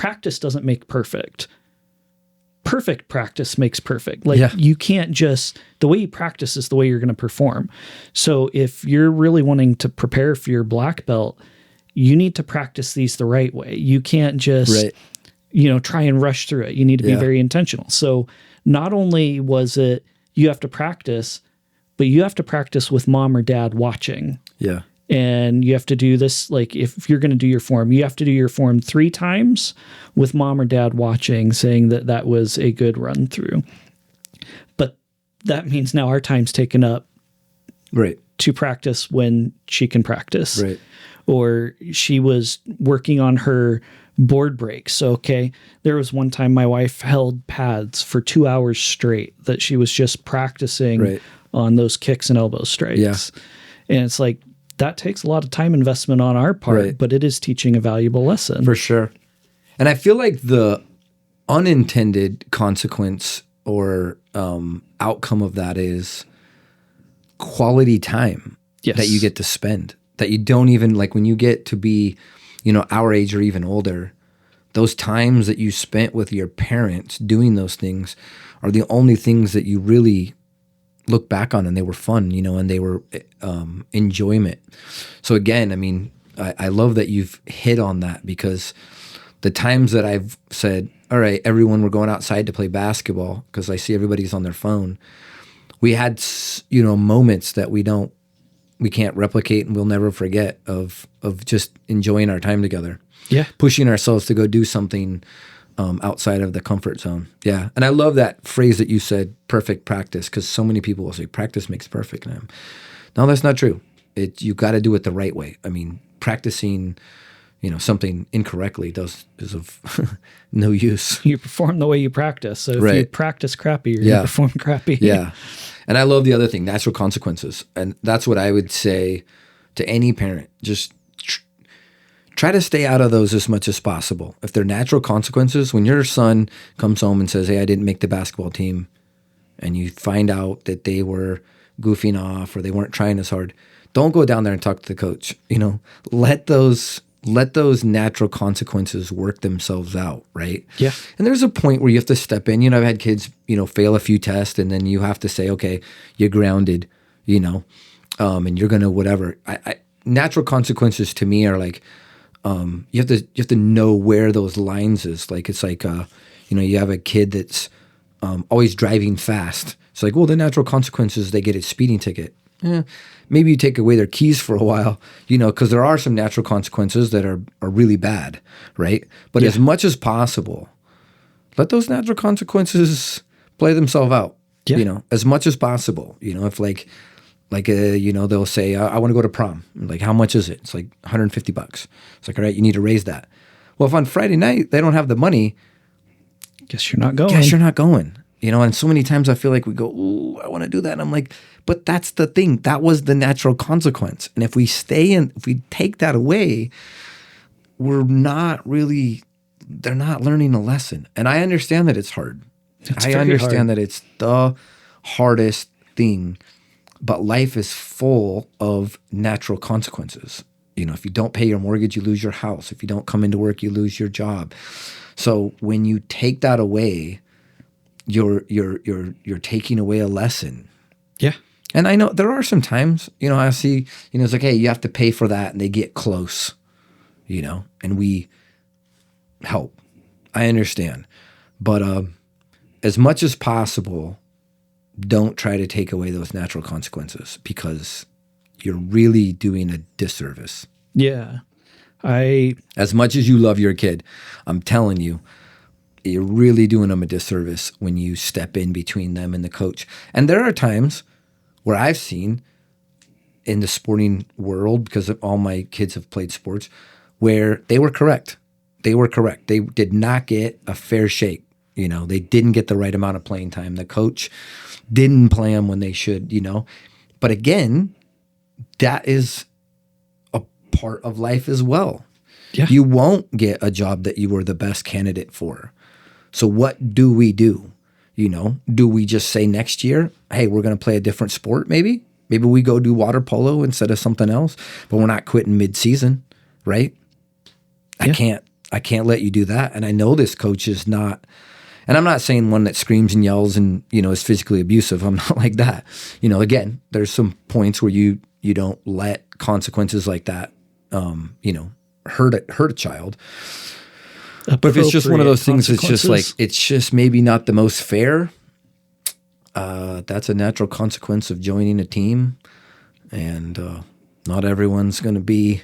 practice doesn't make perfect. Perfect practice makes perfect. Like you can't just, the way you practice is the way you're going to perform. So if you're really wanting to prepare for your black belt, you need to practice these the right way. You can't just, try and rush through it. You need to be very intentional. So not only was it, you have to practice, but you have to practice with mom or dad watching. Yeah. And you have to do this, like if you're going to do your form, you have to do your form 3 times with mom or dad watching, saying that that was a good run through. But that means now our time's taken up to practice when she can practice. Right. Or she was working on her board breaks. So, there was one time my wife held pads for 2 hours straight that she was just practicing on those kicks and elbow strikes. Yeah. And it's like, that takes a lot of time investment on our part, but it is teaching a valuable lesson. For sure. And I feel like the unintended consequence or outcome of that is quality time that you get to spend, that you don't even, like when you get to be, our age or even older, those times that you spent with your parents doing those things are the only things that you really look back on, and they were fun, and they were enjoyment. So again, I mean, I love that you've hit on that, because the times that I've said, all right, everyone, we're going outside to play basketball, because I see everybody's on their phone. We had, moments that we can't replicate and we'll never forget of just enjoying our time together. Yeah. Pushing ourselves to go do something outside of the comfort zone. Yeah. And I love that phrase that you said, perfect practice, because so many people will say practice makes perfect. No, that's not true. You got to do it the right way. I mean, practicing, something incorrectly is of no use. You perform the way you practice. So if you practice crappy, you're going to perform crappy. Yeah. And I love the other thing, natural consequences. And that's what I would say to any parent. Just try to stay out of those as much as possible. If they're natural consequences, when your son comes home and says, hey, I didn't make the basketball team, and you find out that they were goofing off or they weren't trying as hard, don't go down there and talk to the coach. Let those natural consequences work themselves out, right? Yeah. And there's a point where you have to step in. I've had kids, fail a few tests, and then you have to say, okay, you're grounded, and you're going to whatever. Natural consequences to me are like, you have to know where those lines is. Like, it's like, you have a kid that's always driving fast. It's like, well, the natural consequences, they get a speeding ticket. Maybe you take away their keys for a while, because there are some natural consequences that are really bad, right? But as much as possible, let those natural consequences play themselves out, as much as possible. If they'll say, I want to go to prom. I'm like, how much is it? It's like $150. It's like, all right, you need to raise that. Well, if on Friday night they don't have the money, guess you're not going. And so many times I feel like we go, ooh, I want to do that. And I'm like, but that's the thing. That was the natural consequence. And if we take that away, they're not learning a lesson. And I understand that it's hard. I understand that it's the hardest thing, but life is full of natural consequences. If you don't pay your mortgage, you lose your house. If you don't come into work, you lose your job. So when you take that away, you're taking away a lesson. Yeah. And I know there are some times, I see, it's like, hey, you have to pay for that, and they get close, and we help. I understand. But as much as possible, don't try to take away those natural consequences, because you're really doing a disservice. Yeah. As much as you love your kid, I'm telling you, you're really doing them a disservice when you step in between them and the coach. And there are times where I've seen in the sporting world, because all my kids have played sports, where they were correct. They did not get a fair shake. They didn't get the right amount of playing time. The coach didn't play them when they should, But again, that is a part of life as well. Yeah. You won't get a job that you were the best candidate for. So what do we do? Do we just say next year, hey, we're going to play a different sport maybe? Maybe we go do water polo instead of something else, but we're not quitting mid-season, right? I can't I can't let you do that. And I know this coach is not, and I'm not saying one that screams and yells and, is physically abusive. I'm not like that. Again, there's some points where you don't let consequences like that, hurt a child. But if it's just one of those things, it's just like, it's just maybe not the most fair. That's a natural consequence of joining a team. And not everyone's going to be,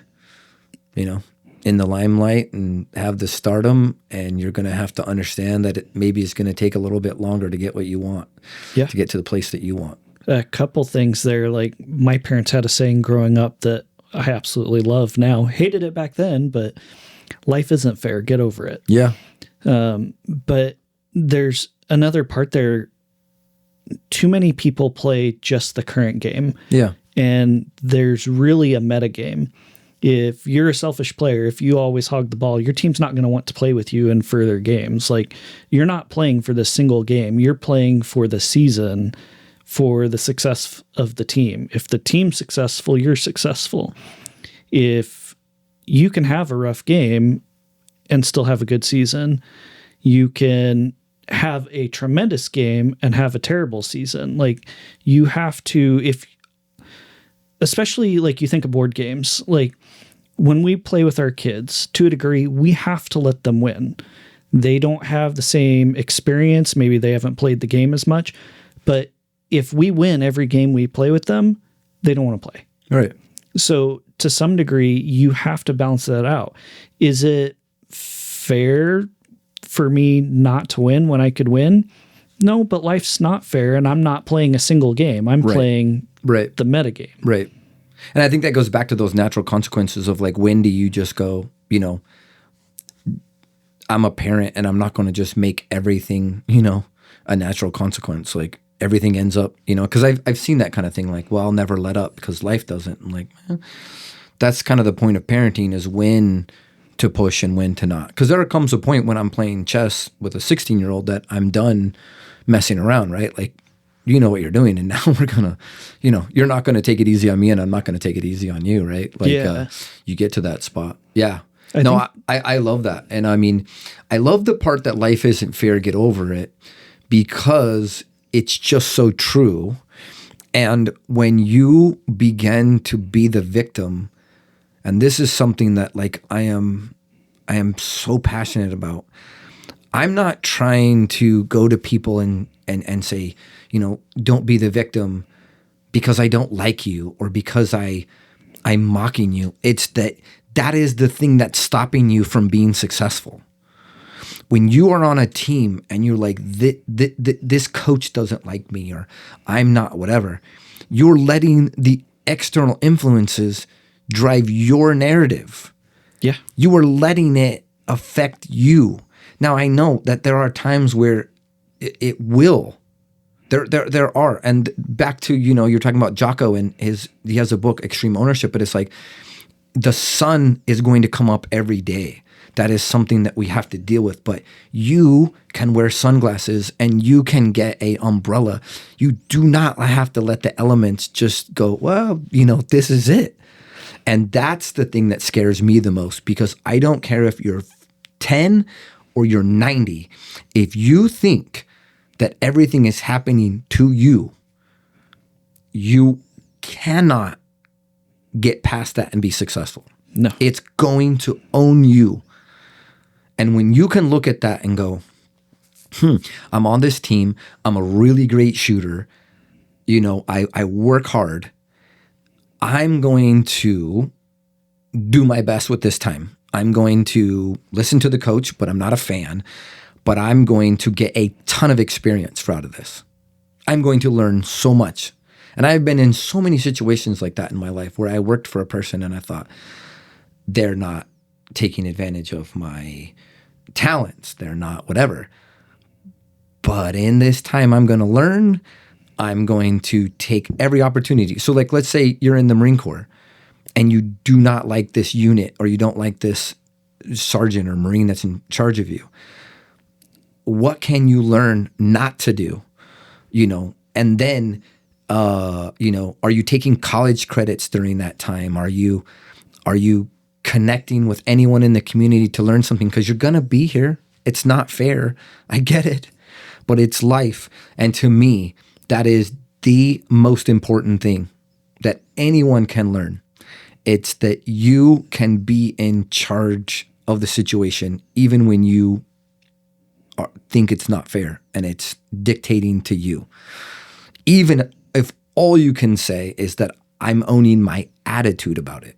in the limelight and have the stardom. And you're going to have to understand that it maybe is going to take a little bit longer to get what you want, to get to the place that you want. A couple things there. Like my parents had a saying growing up that I absolutely love now. Hated it back then, but life isn't fair. Get over it. Yeah. But there's another part there. Too many people play just the current game. Yeah. And there's really a meta game. If you're a selfish player, if you always hog the ball, your team's not going to want to play with you in further games. Like, you're not playing for the single game. You're playing for the season, for the success of the team. If the team's successful, you're successful. If you can have a rough game and still have a good season, you can have a tremendous game and have a terrible season. Like, you have to, especially like you think of board games, like when we play with our kids, to a degree, we have to let them win. They don't have the same experience. Maybe they haven't played the game as much, but if we win every game we play with them, they don't want to play. Right. So to some degree, you have to balance that out. Is it fair for me not to win when I could win? No, but life's not fair, and I'm not playing a single game. I'm playing the meta game. Right. And I think that goes back to those natural consequences of like, when do you just go, I'm a parent and I'm not going to just make everything, a natural consequence. Like, everything ends up, because I've seen that kind of thing. Like, well, I'll never let up because life doesn't. I'm like, that's kind of the point of parenting, is when to push and when to not. Because there comes a point when I'm playing chess with a 16-year-old that I'm done messing around, right? Like, you know what you're doing, and now we're gonna, you're not gonna take it easy on me, and I'm not gonna take it easy on you, right? Like, you get to that spot. Yeah. I love that. And I mean, I love the part that life isn't fair, get over it, because it's just so true. And when you begin to be the victim, and this is something that like I am so passionate about. I'm not trying to go to people and say, don't be the victim because I don't like you or because I'm mocking you. It's that is the thing that's stopping you from being successful. When you are on a team and you're like, this coach doesn't like me, or I'm not whatever, you're letting the external influences drive your narrative. Yeah. You are letting it affect you. Now, I know that there are times where it will. There are. And back to, you're talking about Jocko and he has a book, Extreme Ownership, but it's like the sun is going to come up every day. That is something that we have to deal with. But you can wear sunglasses and you can get an umbrella. You do not have to let the elements just go, well, this is it. And that's the thing that scares me the most, because I don't care if you're 10 or you're 90. If you think that everything is happening to you, you cannot get past that and be successful. No. It's going to own you. And when you can look at that and go, I'm on this team, I'm a really great shooter, I work hard, I'm going to do my best with this time. I'm going to listen to the coach, but I'm not a fan, but I'm going to get a ton of experience out of this. I'm going to learn so much. And I've been in so many situations like that in my life where I worked for a person and I thought, they're not taking advantage of my talents. They're not whatever. But in this time I'm going to learn, I'm going to take every opportunity. So like, let's say you're in the Marine Corps and you do not like this unit, or you don't like this sergeant or Marine that's in charge of you. What can you learn not to do? And then, are you taking college credits during that time? Are you connecting with anyone in the community to learn something, because you're going to be here. It's not fair. I get it, but it's life. And to me, that is the most important thing that anyone can learn. It's that you can be in charge of the situation, even when you think it's not fair and it's dictating to you. Even if all you can say is that I'm owning my attitude about it.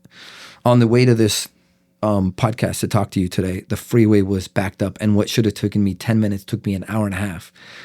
On the way to this podcast to talk to you today, the freeway was backed up, and what should have taken me 10 minutes took me an hour and a half.